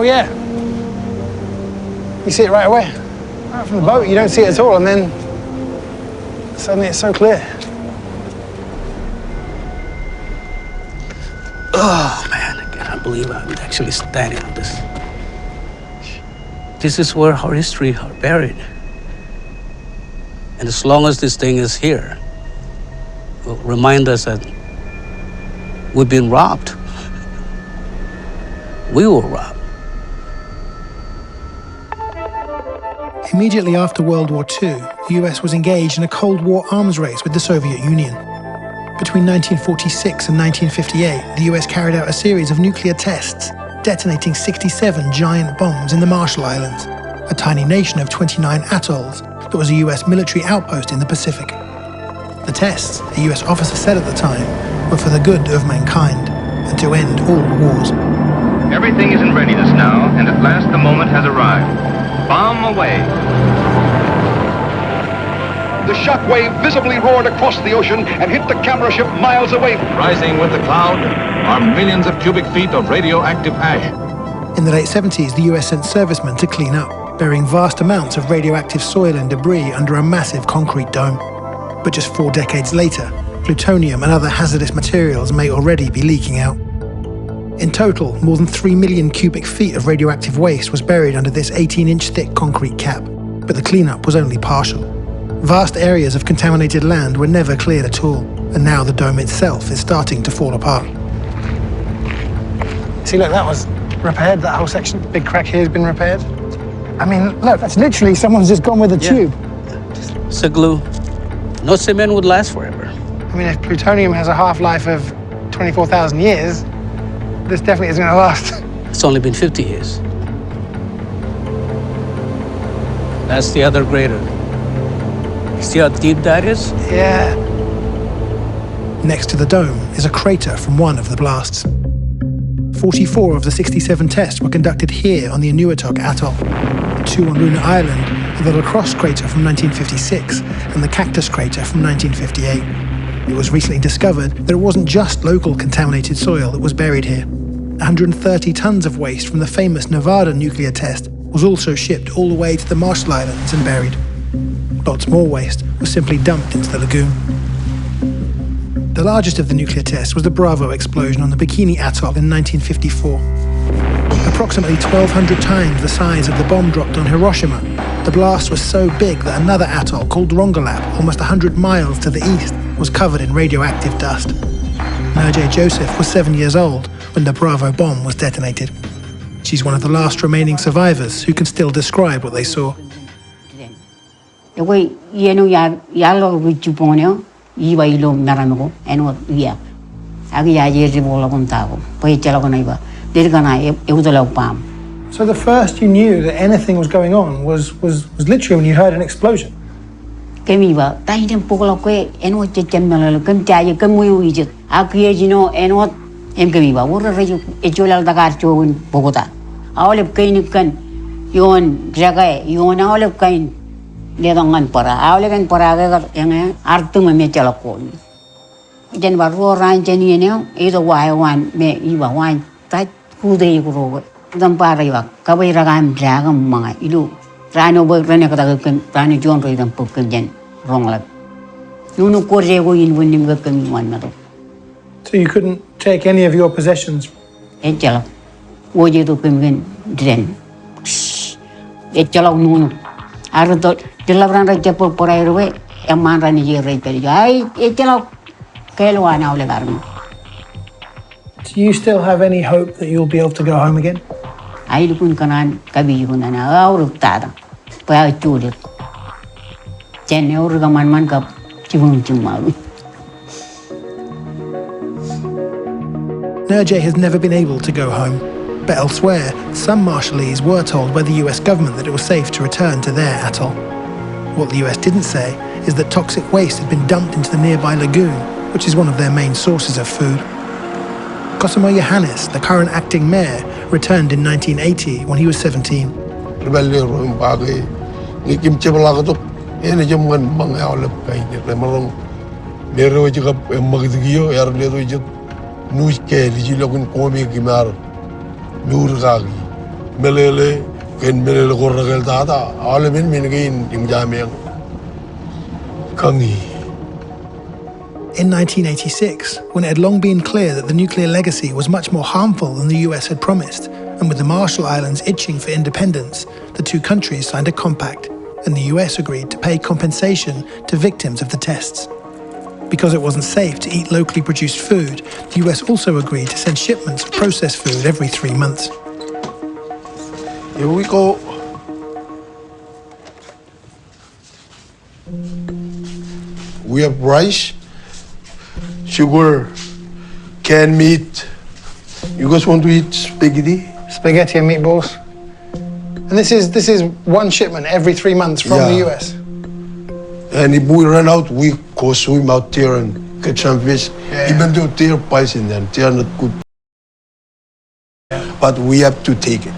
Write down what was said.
Oh, yeah. You see it right away. Right from the boat, you don't see it at all, and then suddenly it's so clear. Oh, man, I cannot believe I'm actually standing on this. This is where our history are buried. And as long as this thing is here, it will remind us that we've been robbed. We were robbed. Immediately after World War II, the US was engaged in a Cold War arms race with the Soviet Union. Between 1946 and 1958, the US carried out a series of nuclear tests, detonating 67 giant bombs in the Marshall Islands, a tiny nation of 29 atolls that was a US military outpost in the Pacific. The tests, a US officer said at the time, were for the good of mankind and to end all wars. Everything is in readiness now, and at last the moment has arrived. Bomb away. The shockwave visibly roared across the ocean and hit the camera ship miles away. Rising with the cloud are millions of cubic feet of radioactive ash. In the late 70s, the US sent servicemen to clean up, burying vast amounts of radioactive soil and debris under a massive concrete dome. But just 4 decades later, plutonium and other hazardous materials may already be leaking out. In total, more than 3 million cubic feet of radioactive waste was buried under this 18-inch thick concrete cap, but the cleanup was only partial. Vast areas of contaminated land were never cleared at all, and now the dome itself is starting to fall apart. See, look, that was repaired, that whole section. Big crack here has been repaired. I mean, look, that's literally someone's just gone with a tube. It's a glue. No cement would last forever. I mean, if plutonium has a half-life of 24,000 years, this definitely isn't going to last. It's only been 50 years. That's the other crater. See how deep that is? Yeah. Next to the dome is a crater from one of the blasts. 44 of the 67 tests were conducted here on the Inuitok Atoll, 2 on Luna Island, and the La Crosse crater from 1956, and the Cactus crater from 1958. It was recently discovered that it wasn't just local contaminated soil that was buried here. 130 tons of waste from the famous Nevada nuclear test was also shipped all the way to the Marshall Islands and buried. Lots more waste was simply dumped into the lagoon. The largest of the nuclear tests was the Bravo explosion on the Bikini Atoll in 1954. Approximately 1,200 times the size of the bomb dropped on Hiroshima, the blast was so big that another atoll called Rongelap, almost 100 miles to the east, was covered in radioactive dust. Nurjay Joseph was 7 years old when the Bravo bomb was detonated. She's one of the last remaining survivors who can still describe what they saw. So the first you knew that anything was going on was literally when you heard an explosion. So you couldn't take any of your possessions? Do you still have any hope that you'll be able to go home again? Nurjay has never been able to go home, but elsewhere, some Marshallese were told by the US government that it was safe to return to their atoll. What the US didn't say is that toxic waste had been dumped into the nearby lagoon, which is one of their main sources of food. Cosimo Yohannes, the current acting mayor, returned in 1980 when he was 17. Melele, ken melele korrakel tata, alamin minigin imjamiang kangi. In 1986, when it had long been clear that the nuclear legacy was much more harmful than the US had promised, and with the Marshall Islands itching for independence, the two countries signed a compact, and the US agreed to pay compensation to victims of the tests. Because it wasn't safe to eat locally produced food, the US also agreed to send shipments of processed food every 3 months. Here we go. We have rice, sugar, canned meat. You guys want to eat spaghetti? Spaghetti and meatballs. And this is one shipment every 3 months from the US. And if we run out, we go swim out there and catch some fish. Yeah. Even though they're poison, then they are not good. But we have to take it.